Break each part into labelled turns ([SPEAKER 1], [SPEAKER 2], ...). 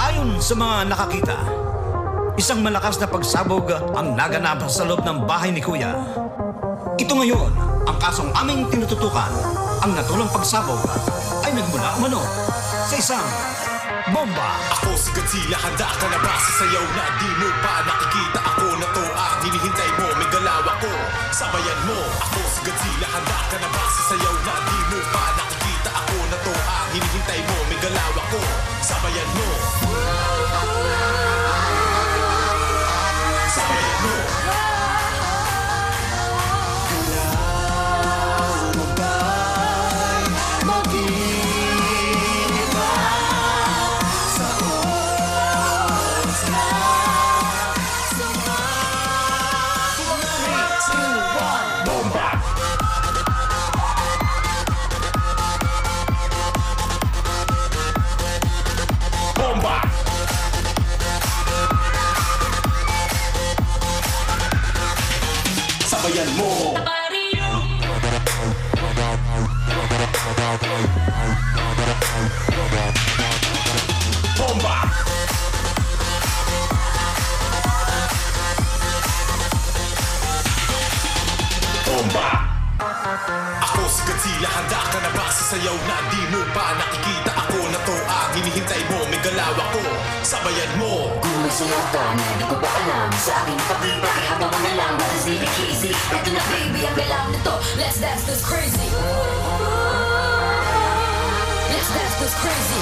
[SPEAKER 1] Ayon sa mga nakakita, isang malakas na pagsabog ang naganap sa loob ng bahay ni Kuya. Ito ngayon ang kasong aming tinututukan. Ang natulang pagsabog ay nagmula umano sa isang bomba.
[SPEAKER 2] Ako si Godzilla, handa ka na ba sa sayaw na di mo pa nakikita? Ako na to ang hinihintay mo, may galaw ako, sabayan mo. Ako si Godzilla, handa ka na ba sa sayaw na di mo pa nakikita? Ako na to ang hinihintay mo, may galaw ako, sabayan mo. Sabayan mo. Sabayan mo. Bomba. Bomba. Ako si Godzilla, handa ka na ba sa sayaw na di mo pa nakikita? Ako na to ang hinihintay mo, may galaw ako, sabayan mo.
[SPEAKER 3] Kung may suyaw ka na di ko pa alam, sa aking pagpipaki habang mo na lang, what is really easy? Ito na baby, ang galaw na to, let's dance this crazy. Let's dance this crazy.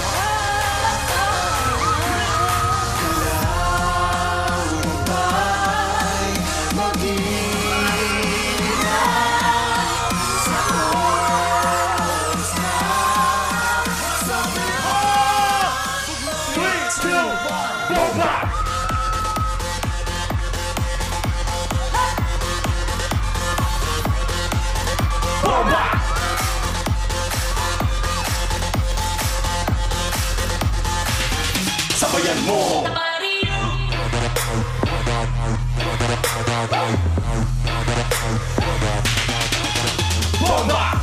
[SPEAKER 2] Sabayan mo. Bomba.